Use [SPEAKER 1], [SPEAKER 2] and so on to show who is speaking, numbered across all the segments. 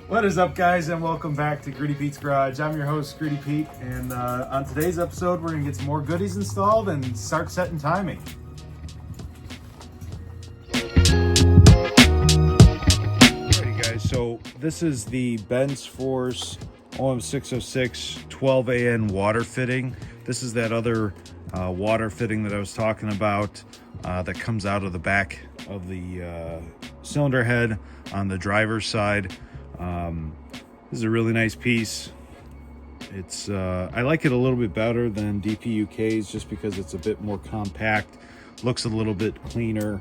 [SPEAKER 1] What is up, guys, and welcome back to Gritty Pete's Garage. I'm your host, Gritty Pete, and on today's episode, we're going to get some more goodies installed and start setting timing. Alrighty, guys, so this is the Benz Force OM606 12AN water fitting. This is that other water fitting that I was talking about that comes out of the back of the cylinder head on the driver's side. This is a really nice piece. It's I like it a little bit better than DPUK's just because it's a bit more compact, looks a little bit cleaner.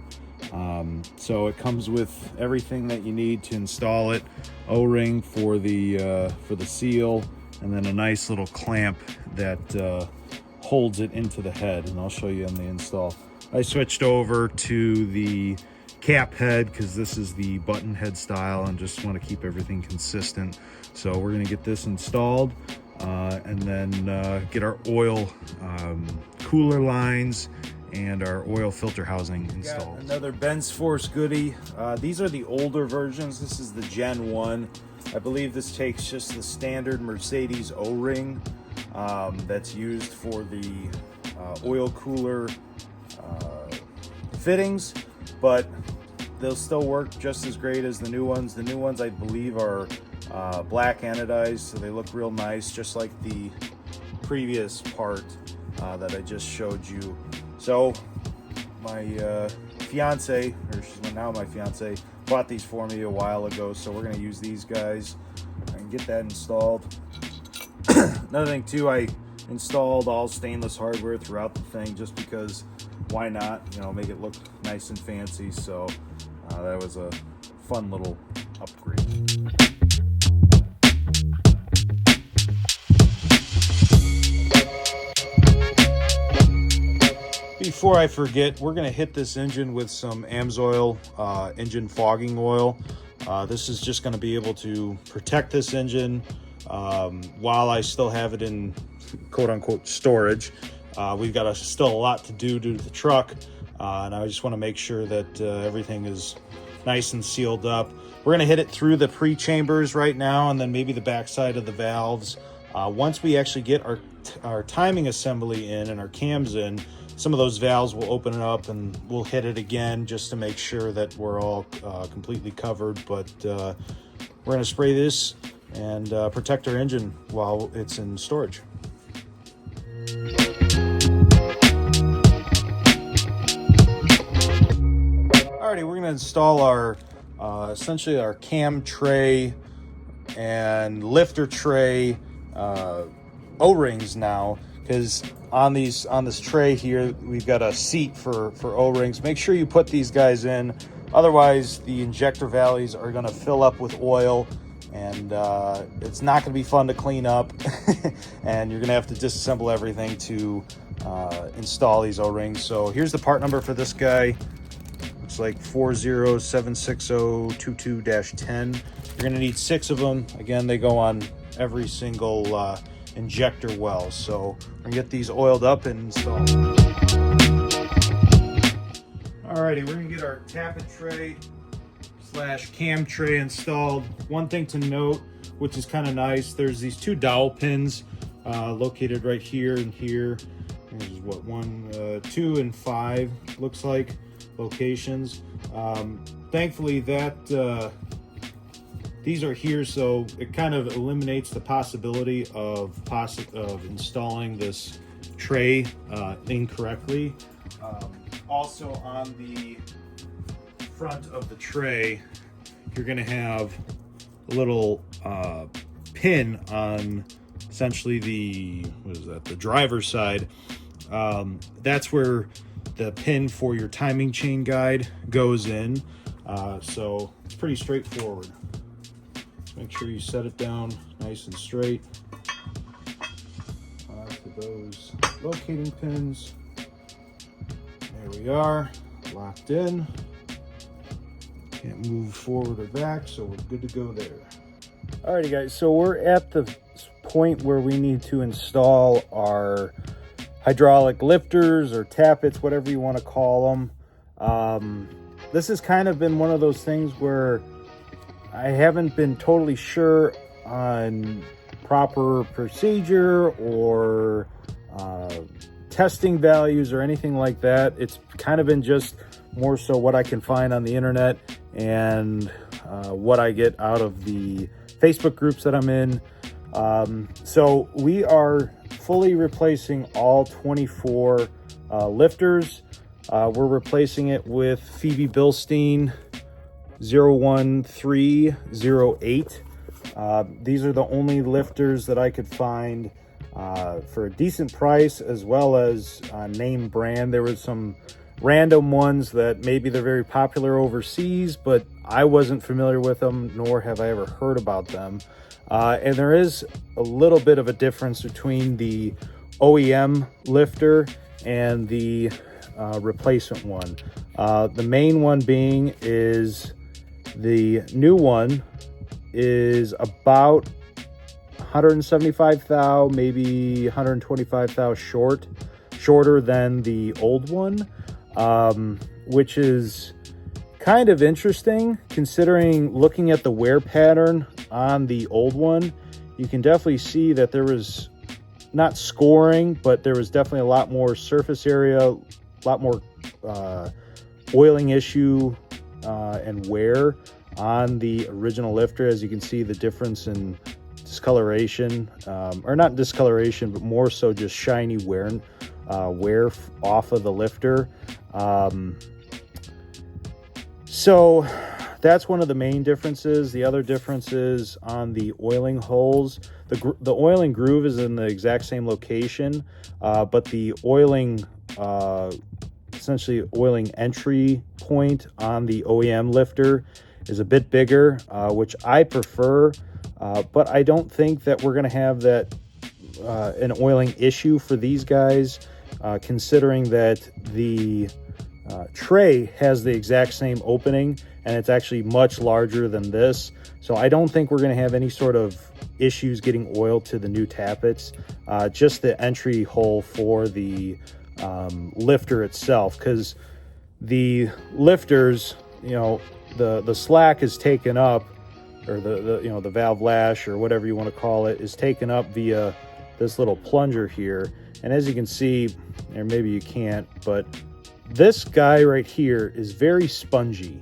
[SPEAKER 1] So it comes with everything that you need to install it: O-ring for the seal, and then a nice little clamp that holds it into the head. And I'll show you on the install. I switched over to the cap head because this is the button head style and just want to keep everything consistent. So we're going to get this installed and then get our oil cooler lines and our oil filter housing installed. Got another Benz Force goodie. These are the older versions. This is the Gen 1. I believe this takes just the standard Mercedes O-ring that's used for the oil cooler fittings, but they'll still work just as great as the new ones. The new ones, I believe, are black anodized, so they look real nice, just like the previous part that I just showed you. So my fiance, or she's now my fiance, bought these for me a while ago, so we're going to use these guys and get that installed. Another thing too, I installed all stainless hardware throughout the thing just because why not, you know, make it look nice and fancy. So that was a fun little upgrade. Before I forget, we're going to hit this engine with some AMSOIL engine fogging oil. This is just going to be able to protect this engine while I still have it in quote-unquote storage. We've got still a lot to do to the truck, and I just want to make sure that everything is nice and sealed up. We're going to hit it through the pre-chambers right now, and then maybe the backside of the valves. Once we actually get our timing assembly in and our cams in, some of those valves will open it up and we'll hit it again just to make sure that we're all completely covered. But we're going to spray this and protect our engine while it's in storage. Alrighty, we're going to install our essentially our cam tray and lifter tray O-rings now, because on this tray here we've got a seat for O-rings. Make sure you put these guys in, otherwise the injector valleys are going to fill up with oil and it's not going to be fun to clean up and you're going to have to disassemble everything to install these O-rings. So here's the part number for this guy. It's like 4076022-10. You're going to need 6 of them. Again, they go on every single injector well. So we're going to get these oiled up and installed. Alrighty, we're going to get our tappet tray / cam tray installed. One thing to note, which is kind of nice, there's these 2 dowel pins located right here and here. There's what, 1, 2, and 5 looks like locations. Thankfully that these are here, so it kind of eliminates the possibility of installing this tray incorrectly. Also on the front of the tray, you're going to have a little pin on essentially the driver's side. That's where the pin for your timing chain guide goes in. So it's pretty straightforward. Just make sure you set it down nice and straight onto those locating pins. There we are, locked in. Can't move forward or back, so we're good to go there. Alrighty guys, so we're at the point where we need to install our hydraulic lifters or tappets, whatever you want to call them. This has kind of been one of those things where I haven't been totally sure on proper procedure or testing values or anything like that. It's kind of been just more so what I can find on the internet and what I get out of the Facebook groups that I'm in. So we are fully replacing all 24 lifters. We're replacing it with Phoebe Bilstein 01308. These are the only lifters that I could find for a decent price, as well as name brand. There was some random ones that maybe they're very popular overseas, but I wasn't familiar with them, nor have I ever heard about them. And there is a little bit of a difference between the OEM lifter and the replacement one. The main one being is the new one is about 175 thou, maybe 125 thou shorter than the old one, which is kind of interesting considering looking at the wear pattern on the old one. You can definitely see that there was not scoring, but there was definitely a lot more surface area, a lot more oiling issue and wear on the original lifter. As you can see, the difference in discoloration, or not discoloration, but more so just shiny wear off of the lifter. So that's one of the main differences. The other difference is on the oiling holes. The oiling groove is in the exact same location, but the oiling, essentially oiling entry point on the OEM lifter is a bit bigger, which I prefer, but I don't think that we're going to have that an oiling issue for these guys, considering that the tray has the exact same opening and it's actually much larger than this. So I don't think we're going to have any sort of issues getting oil to the new tappets, just the entry hole for the lifter itself, because the lifters, the slack is taken up, or the valve lash or whatever you want to call it is taken up via this little plunger here. And as you can see, or maybe you can't, but this guy right here is very spongy.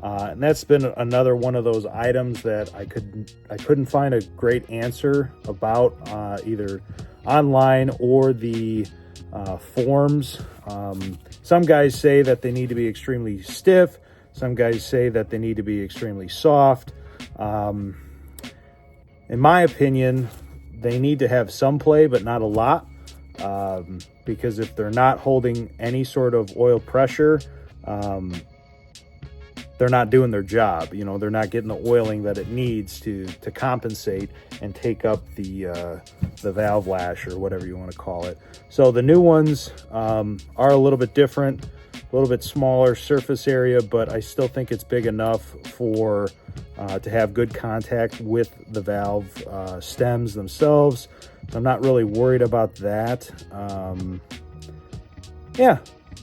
[SPEAKER 1] And that's been another one of those items that I couldn't find a great answer about, either online or the forums. Some guys say that they need to be extremely stiff. Some guys say that they need to be extremely soft. In my opinion, they need to have some play, but not a lot. Because if they're not holding any sort of oil pressure, they're not doing their job. They're not getting the oiling that it needs to compensate and take up the valve lash or whatever you want to call it. So the new ones are a little bit different, a little bit smaller surface area, but I still think it's big enough for to have good contact with the valve stems themselves. So I'm not really worried about that. Yeah,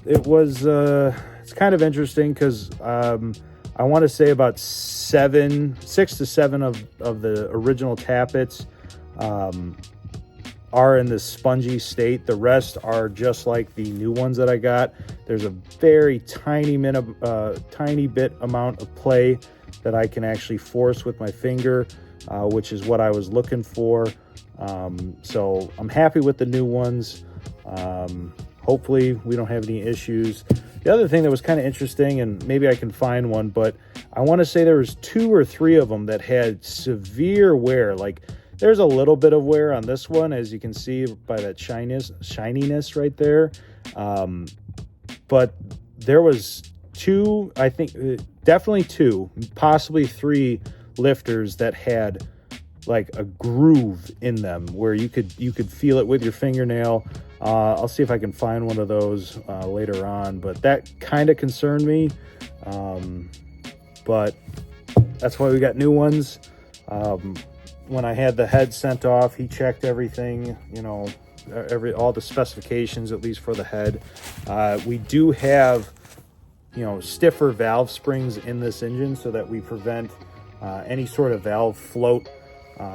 [SPEAKER 1] it was it's kind of interesting because I want to say about 6 to 7 of the original tappets are in this spongy state. The rest are just like the new ones that I got. There's a very tiny bit amount of play that I can actually force with my finger, which is what I was looking for. So I'm happy with the new ones. Hopefully we don't have any issues. The other thing that was kind of interesting, and maybe I can find one, but I want to say there was 2 or 3 of them that had severe wear. Like, there's a little bit of wear on this one, as you can see by that shininess right there. But there was 2, I think, definitely 2, possibly 3 lifters that had like a groove in them where you could feel it with your fingernail. I'll see if I can find one of those later on, but that kind of concerned me. But that's why we got new ones. When I had the head sent off, he checked everything, all the specifications, at least for the head. We do have, stiffer valve springs in this engine so that we prevent
[SPEAKER 2] any sort of valve float,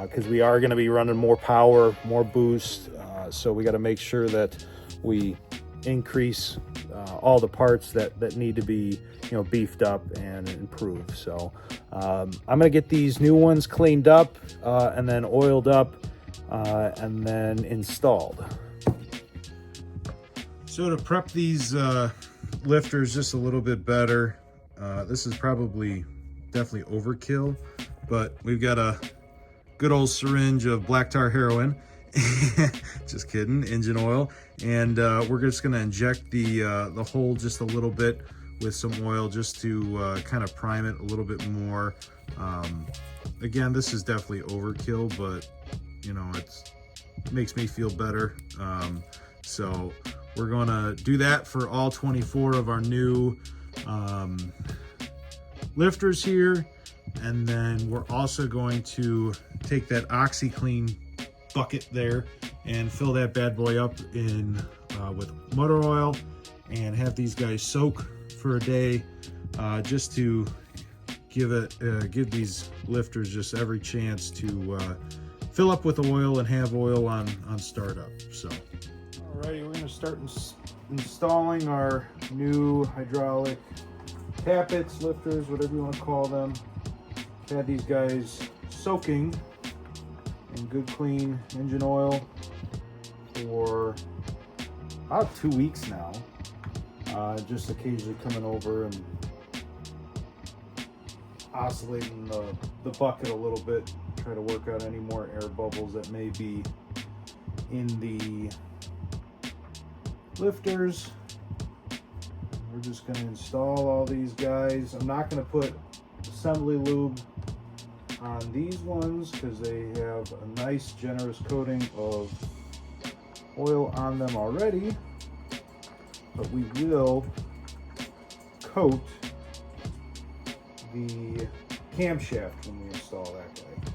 [SPEAKER 2] because we are going to be running more power, more boost. So we got to make sure that we increase all the parts that need to be, beefed up and improved. So I'm going to get these new ones cleaned up and then oiled up and then installed.
[SPEAKER 1] So to prep these lifters just a little bit better, this is definitely overkill, but we've got a good old syringe of black tar heroin. Just kidding, engine oil, and we're just going to inject the hole just a little bit with some oil just to kind of prime it a little bit more. Again, this is definitely overkill, but it makes me feel better. So we're going to do that for all 24 of our new lifters here, and then we're also going to take that OxyClean bucket there and fill that bad boy up in with motor oil and have these guys soak for a day, just to give these lifters just every chance to fill up with oil and have oil on startup. So alrighty, we're going to start installing our new hydraulic tappets, lifters, whatever you want to call them. Had these guys soaking in good clean engine oil for about 2 weeks now, just occasionally coming over and oscillating the bucket a little bit, try to work out any more air bubbles that may be in the lifters. We're just going to install all these guys. I'm not going to put assembly lube on these ones because they have a nice generous coating of oil on them already, but we will coat the camshaft when we install that guy.